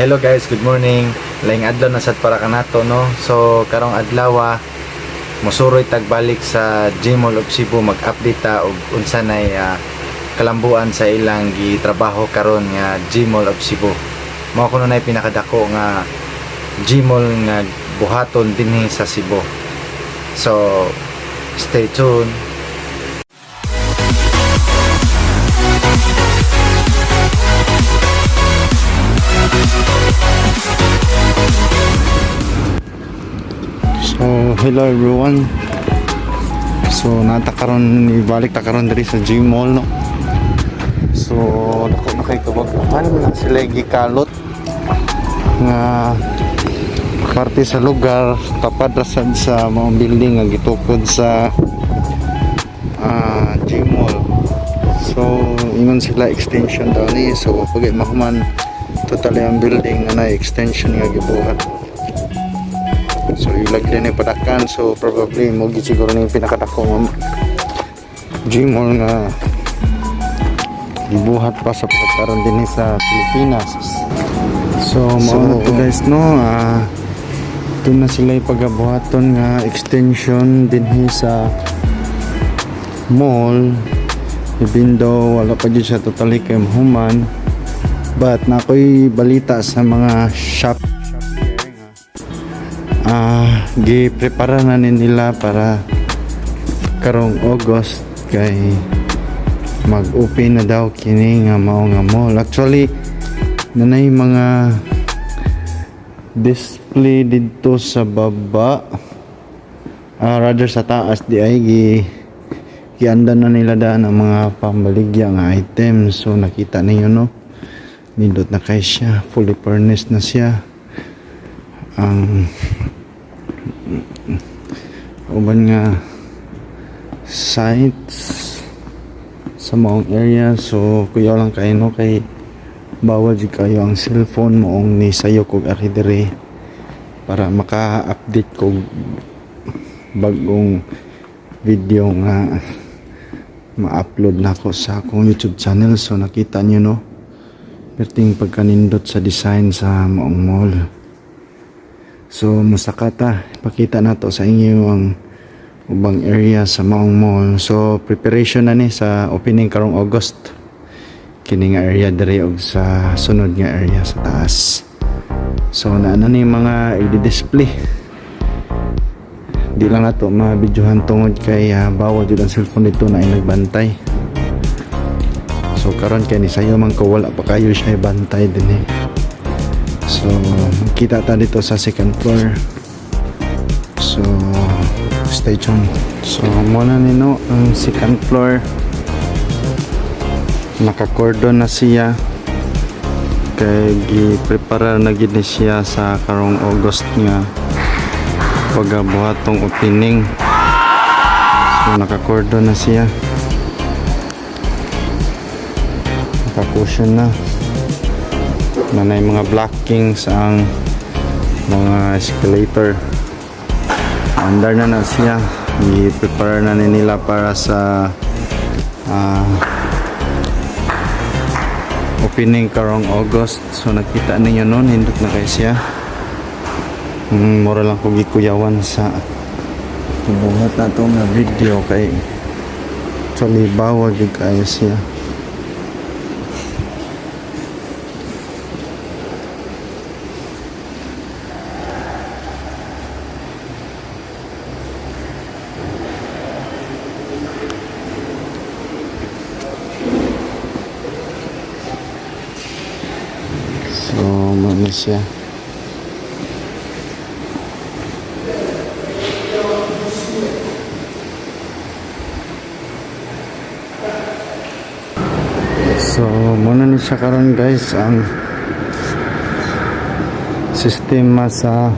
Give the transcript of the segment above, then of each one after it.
Hello guys, good morning. Laing adlaw na sad para kanato no. So karong adlaw mosuroy tagbalik sa Gmall of Cebu mag-update ta og unsa nay kalambuan sa ilang gitrabaho karon nga Gmall of Cebu. Mao kuno nay pinakadako nga Gmall nga buhaton dinhi sa Cebu. So stay tuned. So hello everyone. So natakaron ibalik ta karon diri sa Gmall no. So dako na kay kabaghan na sila gikalot nga parte sa lugar kapadrasan sa mga building nga gitukod sa Gmall. So ingon sila extension daw ni, so pag mahuman totally ang building na extension nga gibuhat. So ilagay na padakan, so probably mo siguro na yung pinakadako ng Gmall nga gibuhat pa sa pagkaroon din sa Pilipinas. So mao to guys no, ito na sila yung pagabuhaton nga extension din sa mall, even though wala pa dyan siya totally kay mahuman, but na ako'y balita sa mga shop gi-prepara na nila para karong August kay mag-open na daw kini nga mao nga mall. Actually nanay mga display dito sa baba, rather sa taas di ay giandan na nila daan ang mga pambaligya nga items. So nakita niyo no, nindot na kay siya, fully furnished na siya. Ang uban nga sites sa maong area. So kuya lang kayo no, kay bawal di kayo ang cellphone moong ni sayo kog ari diri para maka-update kog bagong video nga ma-upload na ko sa akong YouTube channel. So nakita niyo no, perting pagkanindot sa design sa maong mall. So musakata ipakita nato sa inyo ang ubang area sa maong mall. So preparation na ni sa opening karong August kini nga area diri og sa sunod nga area sa taas. So naana ni mga i-display, di lang nato mabidyohan tungod kay bawal jud ang cellphone dito na ay nagbantay. So karon kay ni sayo man ko wala pa kayo siya bantay din eh. So kita ta dito sa second floor. So stay tuned. So muna nino ang second floor, naka-cordon na siya kay gi-prepare na gid siya sa karong August nga pagabuhatong opening. So naka-cordon na siya, naka-cushion na, nanay mga blockings ang mga escalator. Andar na siya, i-prepare na nila para sa opening karong August. So nakita ninyo noon, hindot na kayo siya. Mura lang kong gikuyawan sa buhat na ito nga video kay actually bawal yung kayo siya. So ano siya, so muna ni siya karon guys ang sistema sa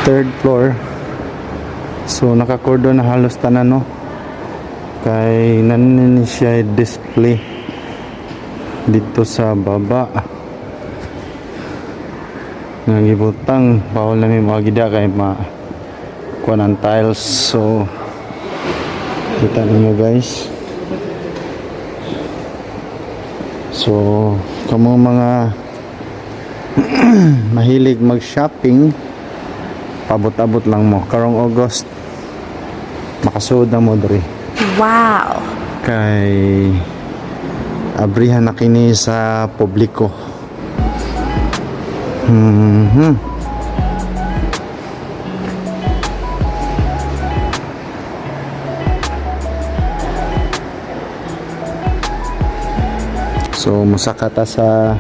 third floor. So naka-cordon na halos tanan no, kay nanin siya display dito sa baba nga gibutang bawal na may mga gida kay kuha ng tiles. So kita niyo guys, So kamo mga mahilig mag-shopping, pabot-abot lang mo karong August, makasuod na mo diri. Wow! Kay abrihan na kini sa publiko. So musaka ta sa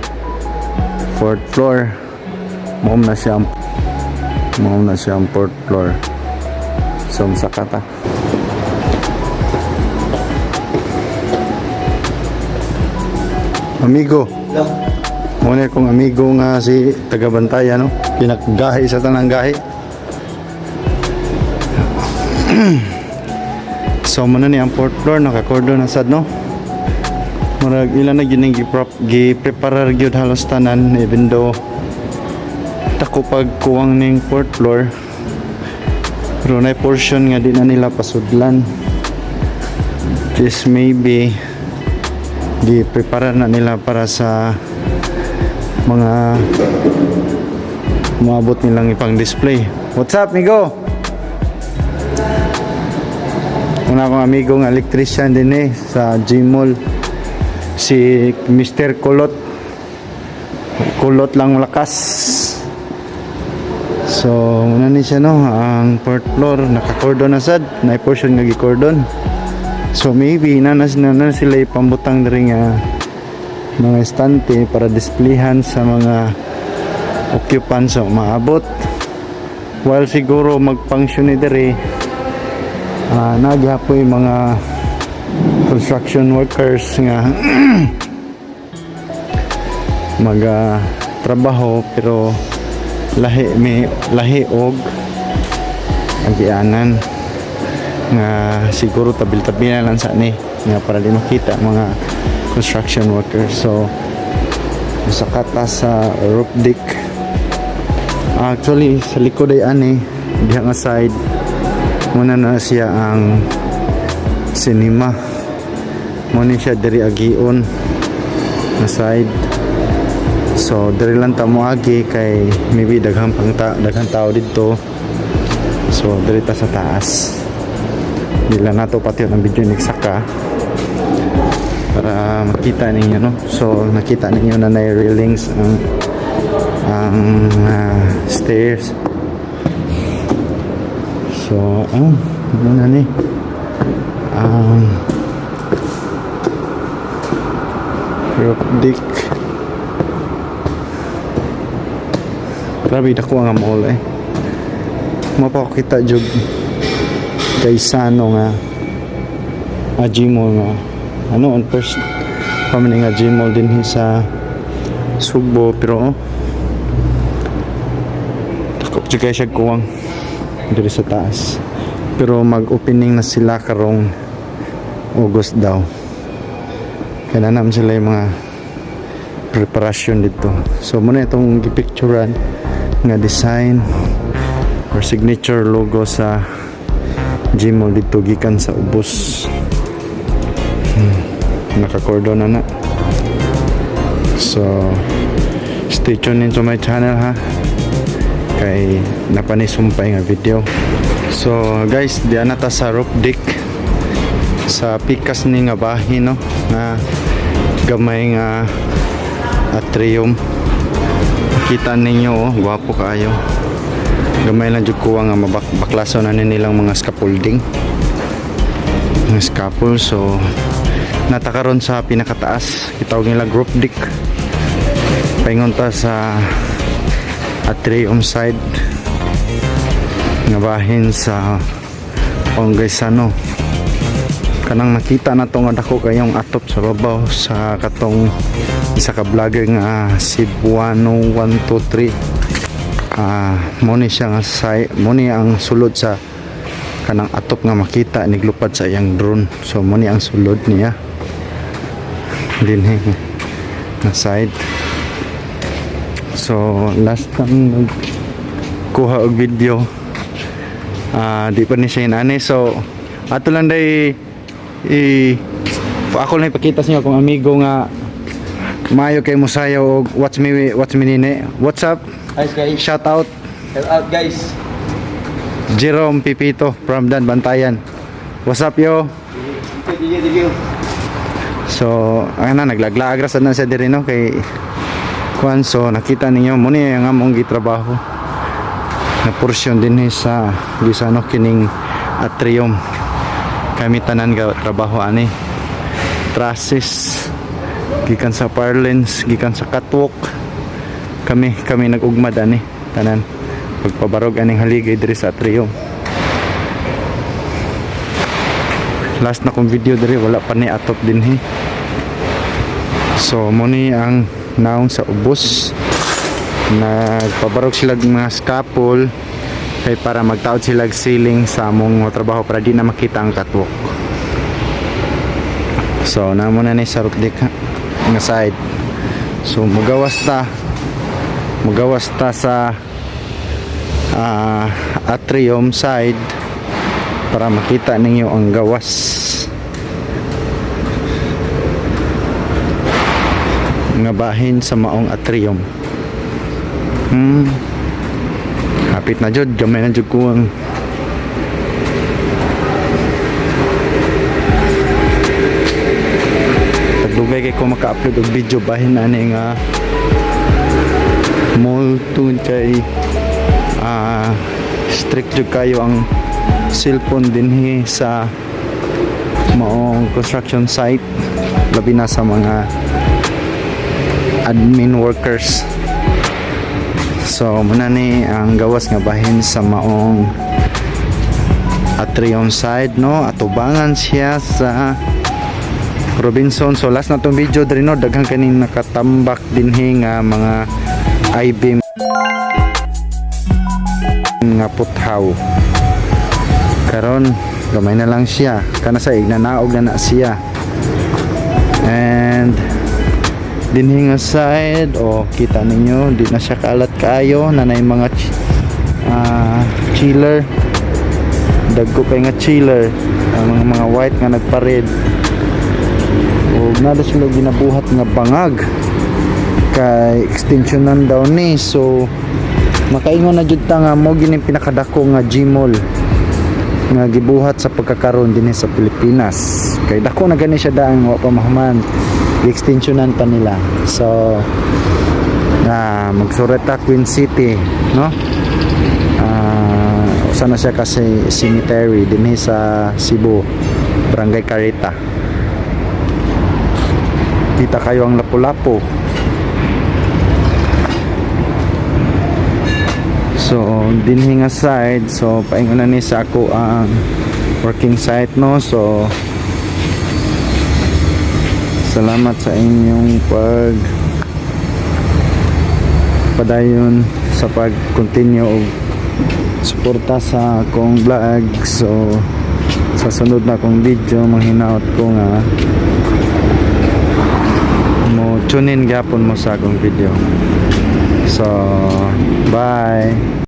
4th floor. Mao na siya ang 4th floor. So musaka ta. Amigo. Muna kong amigo nga si taga-Bantaya, no? Pinakgahi sa tanang gahi. So muna ni ang 4th floor, naka-cordon na sad, no? Murag ilan na gining gi-preparar gyud halos tanan, even though tako pag kuwang ning 4th floor, pero na portion nga di na nila pasudlan. Just maybe di-prepare na nila para sa mga maabot nilang ipang display. What's up, amigo? Una akong amigo ng electrician din sa Gmall, si Mr. Kulot. Kulot lang malakas. So muna ni siya, no, ang 4th floor naka-cordon na sad, na portion nga gi-cordon. So maybe na sila ipambutang diri nga mga estante para displayhan sa mga occupants sa maabot. While siguro mag-function ni diri, nagyapoy mga construction workers nga trabaho, pero lahi og agianan nga siguro tabil-tabi na lang sa ni nga para di makita mga construction workers. So sa kata sa roof deck, actually sa likod ay diha nga side muna na siya ang cinema, muna siya diri agion na side. So diri lang ta mo agi kay maybe daghang tao dito. So diri ta sa taas, dila nato pati ang video ni Saka para makita ninyo, no? So nakita ninyo na na railings ang stairs. So ano na ni roof deck. Grabe dako nga mall mapakita jud kay Sano nga Gmall nga on first kami nga Gmall din sa Sugbo, pero takot jud kay siya kuwang diri sa taas. Pero mag-opening na sila karong August daw, kaya naman sila yung mga preparasyon dito. So muna itong gipicturan nga design or signature logo sa Gmall dito gikan sa ubos. Naka-cordon na. So stay tuned into my channel, ha, kay napanisumpay nga video. So guys, diyan na ta sa roof deck sa pikas ni nga bahin, no, na gamay nga atrium. Kita ninyo, gwapo kayo. Gamay lang jud kuwa nga mabaklaso na nilang mga scaffolding, mga scaffold. So natakaron sa pinakataas, kitawag nila roof deck. Paingon ta sa atrium side nga bahin sa Panggaysano. Kanang nakita na to nga dako kayong atop sa babaw sa katong isa ka vlogger nga si Buano 123. Muni siya nga muni ang sulod sa kanang atop nga makita niglupad sa iyang drone. So muni ang sulod niya dinhi na side. So last time nagkuha og video, di pa ni siya inani. So ato lang day ako lang ipakita sa inyo kung amigo nga Maayo kay Musayo og what's me nini. What's up? Guys, guys. Shout out Shout out, guys. Jerome Pipito from Dan Bantayan. What's up yo? Thank you. So, ana naglaglaag ra sad na sa diri no kay kuan, so nakita ninyo mo ni ang among gitrabaho. Na portion din ni sa gisano kining atrium. Kami tanan ga trabaho ani. Trusses gikan sa parlance, gikan sa catwalk. Kami nag-ugmad ani tanan pagpabarog aning haligay diri sa atrium. Last na kong video diri wala pa ni atop dinhi. So mo ni ang naong sa ubos. Nagpabarog sila ng mga scaffold kay para magtaod sila ceiling sa among trabaho para di na makita ang catwalk. So namo na ni sa roof deck nga side. So mugawas ta sa atrium side para makita ninyo ang gawas nga bahin sa maong atrium. Hapit na jud, gamay na jud ko ang tagdugay kay ko maka-upload og video bahin ani nga multun kay strict jud kayo ang cellphone dinhi sa maong construction site, labi na sa mga admin workers. So muna ni ang gawas nga bahin sa maong atrium side no, atubangan siya sa Robinson. So last na tong video diri no, daghang kaning nakatambak dinhi nga mga I-beam nga puthaw. Karon gamay na lang siya, kana sa ignanaog na siya. And dinhi nga side, kita ninyo di na siya kalat kaayo, nanay mga chiller, dagko kay nga chiller, ang mga white nga nagpared, o nado sila ginabuhat nga bangag kay extensionan daw ni. So makaingon na jud ta nga mo gini pinakadako nga Gmall nga gibuhat sa pagkakaroon dinhi sa Pilipinas, kay dako na gani siya daang wa pa mahuman, i-extensionan pa nila. So magsurat ta Queen City no, usa na siya kasi cemetery dinhi sa Cebu, Barangay Carita. Kita kayo ang Lapu-Lapu. So dinhi nga side, so paingon na ni sa ako ang working site no. So salamat sa inyong padayon sa pag-continue og suporta sa akong vlog. So sa sunod na akong video manghinaot ko nga mo tune in gyapon mo sa akong video. So bye.